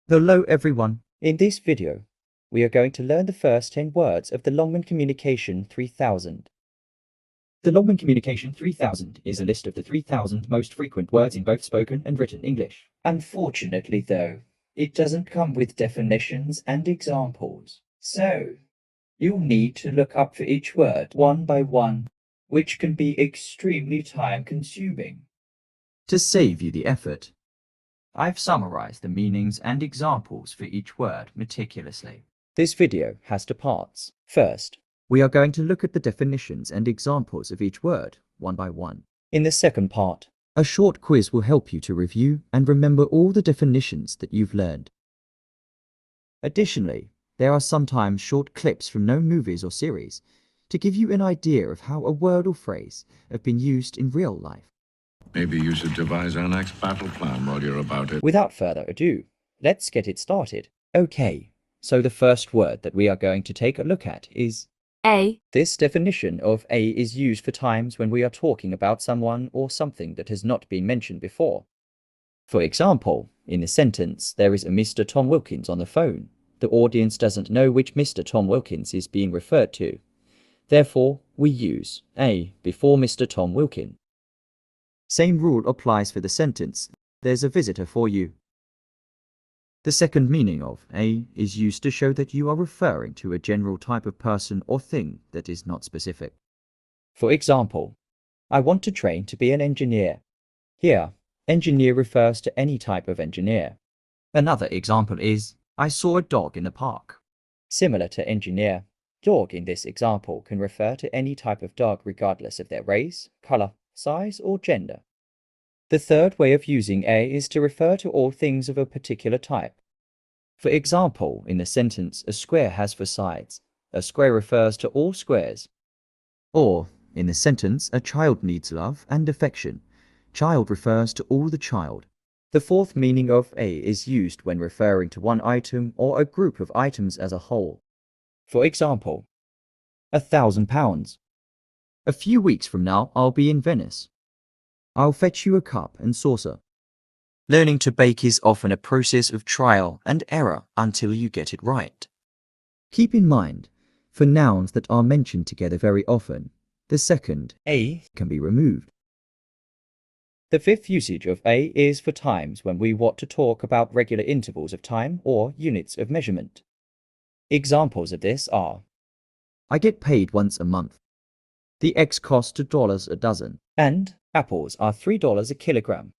Hello everyone. In this video, we are going to learn the first 10 words of the Longman Communication 3000. The Longman Communication 3000 is a list of the 3000 most frequent words in both spoken and written English. Unfortunately though, it doesn't come with definitions and examples. So, you'll need to look up for each word one by one, which can be extremely time-consuming. To save you the effort, I've summarized the meanings and examples for each word meticulously. This video has two parts. First, we are going to look at the definitions and examples of each word, one by one. In the second part, a short quiz will help you to review and remember all the definitions that you've learned. Additionally, there are sometimes short clips from known movies or series to give you an idea of how a word or phrase have been used in real life. Maybe you should devise our next battle plan while you're about it. Without further ado, let's get it started. Okay, so the first word that we are going to take a look at is A. This definition of a is used for times when we are talking about someone or something that has not been mentioned before. For example, in the sentence, there is a Mr. Tom Wilkins on the phone. The audience doesn't know which Mr. Tom Wilkins is being referred to. Therefore, we use a before Mr. Tom Wilkins. Same rule applies for the sentence, there's a visitor for you. The second meaning of a is used to show that you are referring to a general type of person or thing that is not specific. For example, I want to train to be an engineer. Here, engineer refers to any type of engineer. Another example is, I saw a dog in the park. Similar to engineer, dog in this example can refer to any type of dog regardless of their race, color, size, or gender. The third way of using a is to refer to all things of a particular type. For example, in the sentence, a square has four sides. A square refers to all squares. Or, in the sentence, a child needs love and affection. Child refers to all the child. The fourth meaning of a is used when referring to one item or a group of items as a whole. For example, £1,000. A few weeks from now, I'll be in Venice. I'll fetch you a cup and saucer. Learning to bake is often a process of trial and error until you get it right. Keep in mind, for nouns that are mentioned together very often, the second a can be removed. The fifth usage of a is for times when we want to talk about regular intervals of time or units of measurement. Examples of this are, I get paid once a month. The eggs cost $2 a dozen, and apples are $3 a kilogram.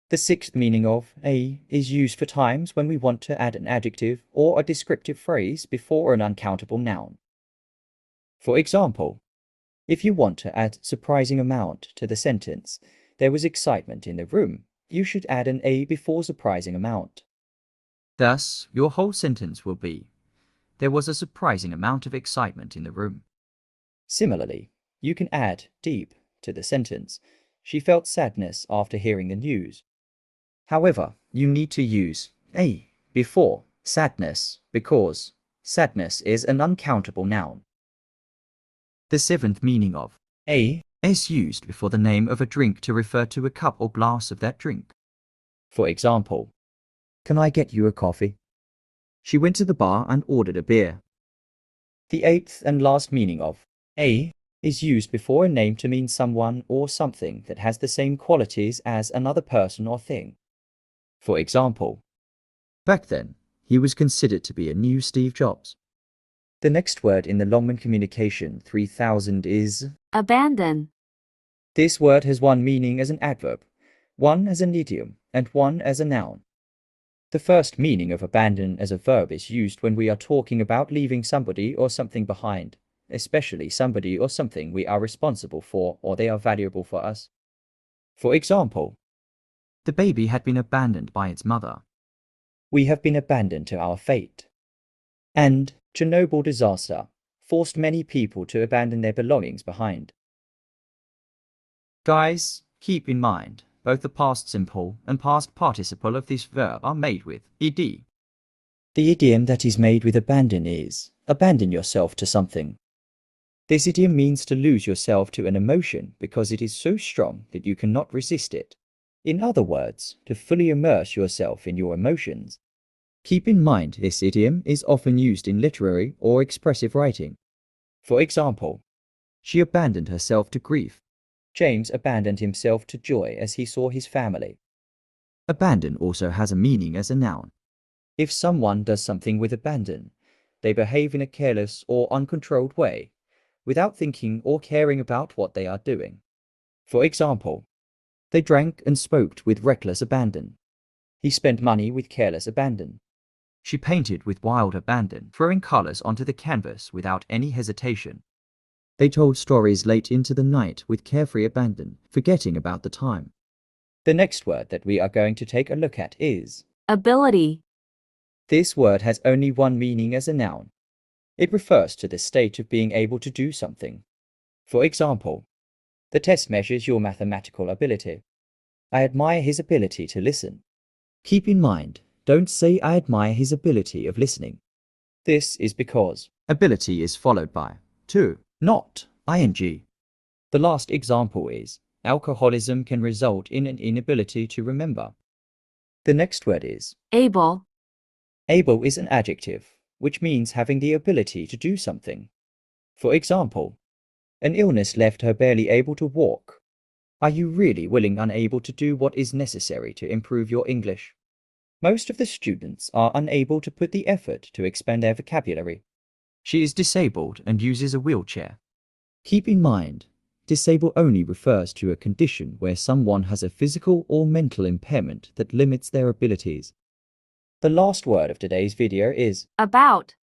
The sixth meaning of a is used for times when we want to add an adjective or a descriptive phrase before an uncountable noun. For example, if you want to add surprising amount to the sentence, there was excitement in the room, you should add an a before surprising amount. Thus, your whole sentence will be, there was a surprising amount of excitement in the room. Similarly, you can add deep to the sentence. She felt sadness after hearing the news. However, you need to use a before sadness because sadness is an uncountable noun. The seventh meaning of a is used before the name of a drink to refer to a cup or glass of that drink. For example, can I get you a coffee? She went to the bar and ordered a beer. The eighth and last meaning of a is used before a name to mean someone or something that has the same qualities as another person or thing. For example, back then, he was considered to be a new Steve Jobs. The next word in the Longman Communication 3000 is Abandon. This word has one meaning as an adverb, one as an idiom, and one as a noun. The first meaning of abandon as a verb is used when we are talking about leaving somebody or something behind, especially somebody or something we are responsible for or they are valuable for us. For example, the baby had been abandoned by its mother. We have been abandoned to our fate. And Chernobyl disaster forced many people to abandon their belongings behind. Guys, keep in mind, both the past simple and past participle of this verb are made with ed. The idiom that is made with abandon is, abandon yourself to something. This idiom means to lose yourself to an emotion because it is so strong that you cannot resist it. In other words, to fully immerse yourself in your emotions. Keep in mind this idiom is often used in literary or expressive writing. For example, she abandoned herself to grief. James abandoned himself to joy as he saw his family. Abandon also has a meaning as a noun. If someone does something with abandon, they behave in a careless or uncontrolled way, without thinking or caring about what they are doing. For example, they drank and smoked with reckless abandon. He spent money with careless abandon. She painted with wild abandon, throwing colors onto the canvas without any hesitation. They told stories late into the night with carefree abandon, forgetting about the time. The next word that we are going to take a look at is ability, this word has only one meaning as a noun. It refers to the state of being able to do something. For example, the test measures your mathematical ability. I admire his ability to listen. Keep in mind, don't say I admire his ability of listening. This is because ability is followed by to, not ing. The last example is alcoholism can result in an inability to remember. The next word is able, able is an adjective, which means having the ability to do something. For example, an illness left her barely able to walk. Are you really willing unable to do what is necessary to improve your English? Most of the students are unable to put the effort to expand their vocabulary. She is disabled and uses a wheelchair. Keep in mind, disabled only refers to a condition where someone has a physical or mental impairment that limits their abilities. The last word of today's video is about,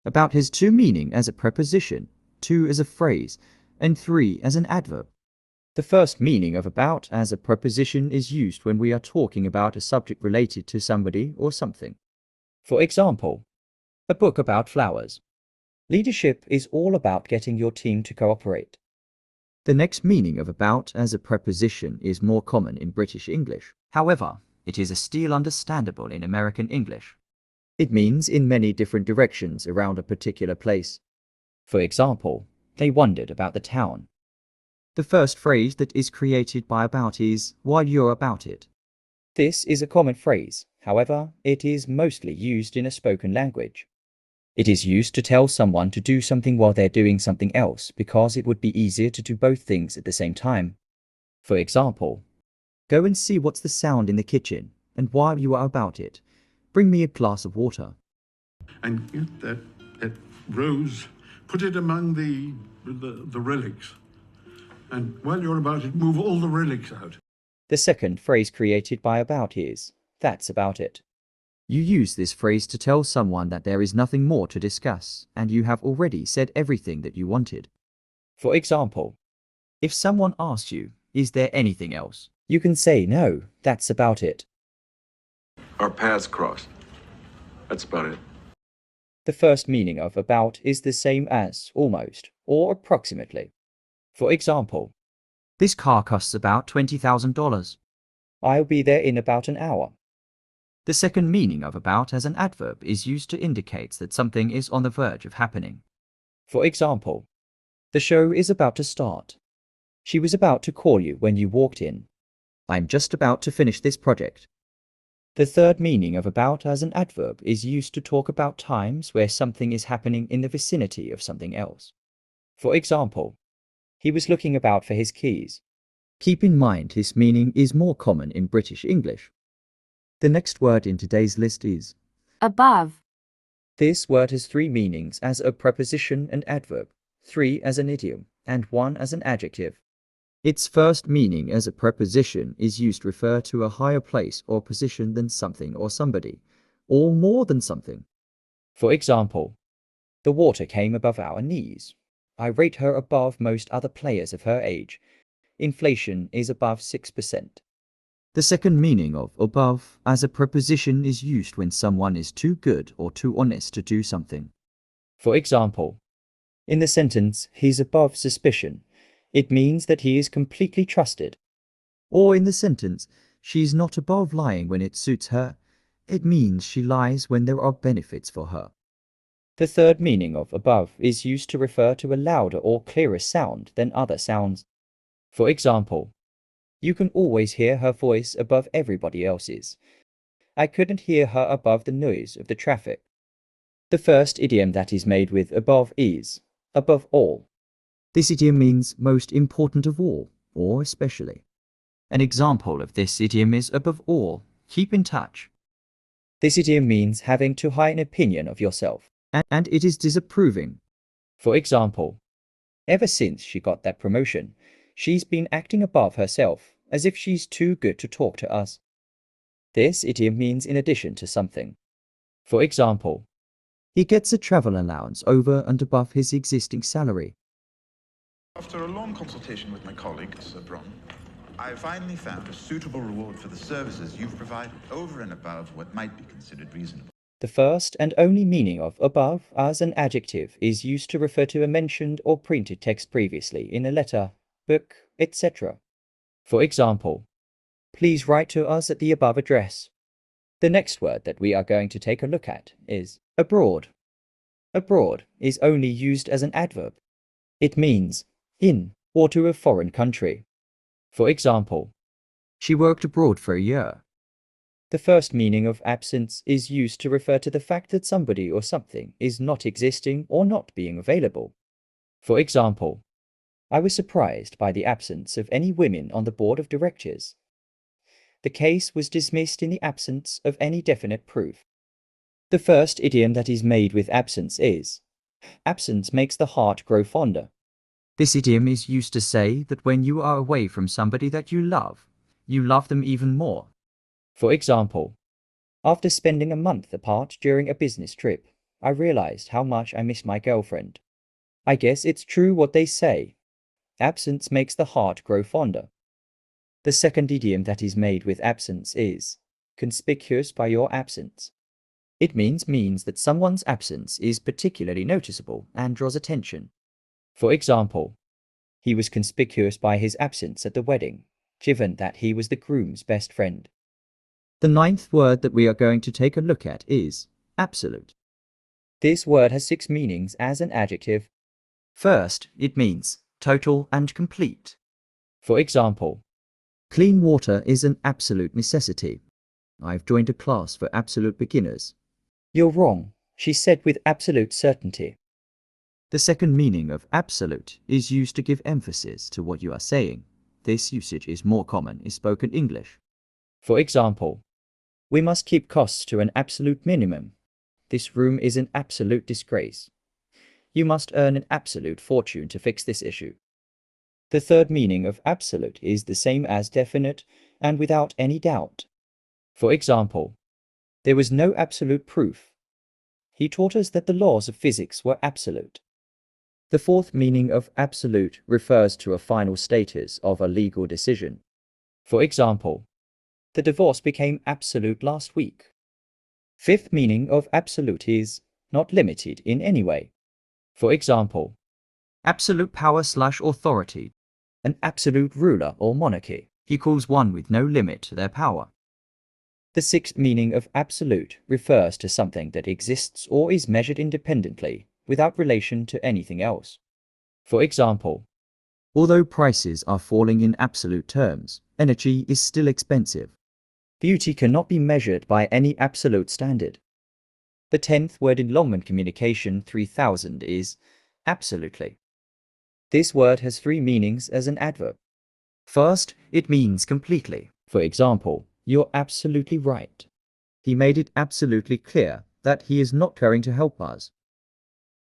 about has two meanings as a preposition, two as a phrase, and three as an adverb. The first meaning of about as a preposition is used when we are talking about a subject related to somebody or something. For example, a book about flowers. Leadership is all about getting your team to cooperate. The next meaning of about as a preposition is more common in British English. However, it is still understandable in American English. It means in many different directions around a particular place. For example, they wondered about the town. The first phrase that is created by about is while you're about it. This is a common phrase, however, it is mostly used in a spoken language. It is used to tell someone to do something while they're doing something else because it would be easier to do both things at the same time. For example, go and see what's the sound in the kitchen, and while you are about it, bring me a glass of water. And get that rose, put it among the relics. And while you're about it, move all the relics out. The second phrase created by about is, that's about it. You use this phrase to tell someone that there is nothing more to discuss, and you have already said everything that you wanted. For example, if someone asks you, is there anything else? You can say, no, that's about it. Our paths crossed. That's about it. The first meaning of about is the same as almost or approximately. For example, this car costs about $20,000. I'll be there in about an hour. The second meaning of about as an adverb is used to indicate that something is on the verge of happening. For example, the show is about to start. She was about to call you when you walked in. I'm just about to finish this project. The third meaning of about as an adverb is used to talk about times where something is happening in the vicinity of something else. For example, he was looking about for his keys. Keep in mind this meaning is more common in British English. The next word in today's list is above, this word has three meanings as a preposition and adverb, three as an idiom, and one as an adjective. Its first meaning as a preposition is used to refer to a higher place or position than something or somebody, or more than something. For example, the water came above our knees. I rate her above most other players of her age. Inflation is above 6%. The second meaning of above as a preposition is used when someone is too good or too honest to do something. For example, in the sentence, he's above suspicion, it means that he is completely trusted. Or in the sentence, she's not above lying when it suits her, it means she lies when there are benefits for her. The third meaning of above is used to refer to a louder or clearer sound than other sounds. For example, you can always hear her voice above everybody else's. I couldn't hear her above the noise of the traffic. The first idiom that is made with above is above all. This idiom means most important of all, or especially. An example of this idiom is above all, keep in touch. This idiom means having too high an opinion of yourself, and it is disapproving. For example, ever since she got that promotion, she's been acting above herself, as if she's too good to talk to us. This idiom means in addition to something. For example, he gets a travel allowance over and above his existing salary. After a long consultation with my colleague, Sir Bron, I finally found a suitable reward for the services you've provided over and above what might be considered reasonable. The first and only meaning of above as an adjective is used to refer to a mentioned or printed text previously in a letter, book, etc. For example, please write to us at the above address. The next word that we are going to take a look at is abroad. Abroad is only used as an adverb. It means in or to a foreign country. For example, she worked abroad for a year. The first meaning of absence is used to refer to the fact that somebody or something is not existing or not being available. For example, I was surprised by the absence of any women on the board of directors. The case was dismissed in the absence of any definite proof. The first idiom that is made with absence is absence makes the heart grow fonder. This idiom is used to say that when you are away from somebody that you love them even more. For example, after spending a month apart during a business trip, I realized how much I miss my girlfriend. I guess it's true what they say. Absence makes the heart grow fonder. The second idiom that is made with absence is conspicuous by your absence. It means that someone's absence is particularly noticeable and draws attention. For example, he was conspicuous by his absence at the wedding, given that he was the groom's best friend. The ninth word that we are going to take a look at is absolute. This word has 6 meanings as an adjective. First, it means total and complete. For example, clean water is an absolute necessity. I've joined a class for absolute beginners. You're wrong, she said with absolute certainty. The second meaning of absolute is used to give emphasis to what you are saying. This usage is more common in spoken English. For example, we must keep costs to an absolute minimum. This room is an absolute disgrace. You must earn an absolute fortune to fix this issue. The third meaning of absolute is the same as definite and without any doubt. For example, there was no absolute proof. He taught us that the laws of physics were absolute. The fourth meaning of absolute refers to a final status of a legal decision. For example, the divorce became absolute last week. Fifth meaning of absolute is not limited in any way. For example, absolute power/authority, an absolute ruler or monarchy equals one with no limit to their power. The sixth meaning of absolute refers to something that exists or is measured independently without relation to anything else. For example, although prices are falling in absolute terms, energy is still expensive. Beauty cannot be measured by any absolute standard. The 10th word in Longman Communication 3000 is absolutely. This word has 3 meanings as an adverb. First, it means completely. For example, you're absolutely right. He made it absolutely clear that he is not going to help us.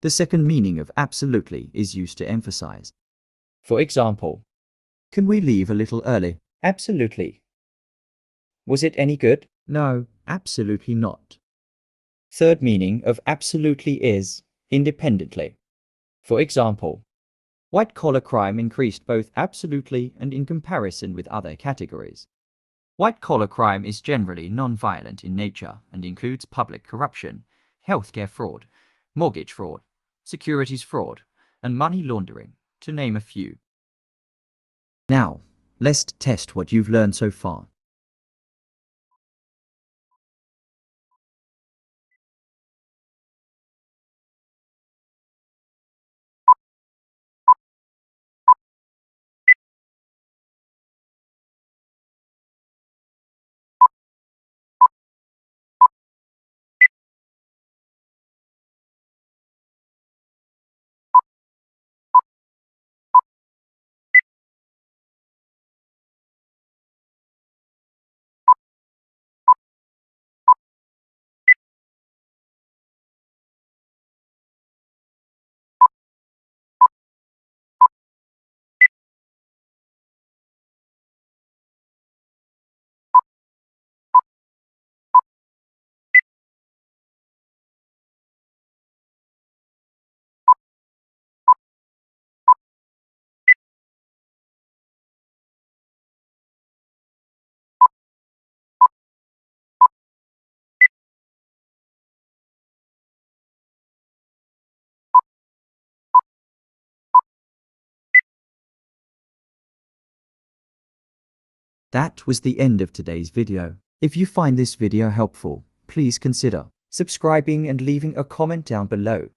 The second meaning of absolutely is used to emphasize. For example, can we leave a little early? Absolutely. Was it any good? No, absolutely not. Third meaning of absolutely is independently. For example, white-collar crime increased both absolutely and in comparison with other categories. White-collar crime is generally non-violent in nature and includes public corruption, healthcare fraud, mortgage fraud, securities fraud, and money laundering, to name a few. Now, let's test what you've learned so far. That was the end of today's video. If you find this video helpful, please consider subscribing and leaving a comment down below.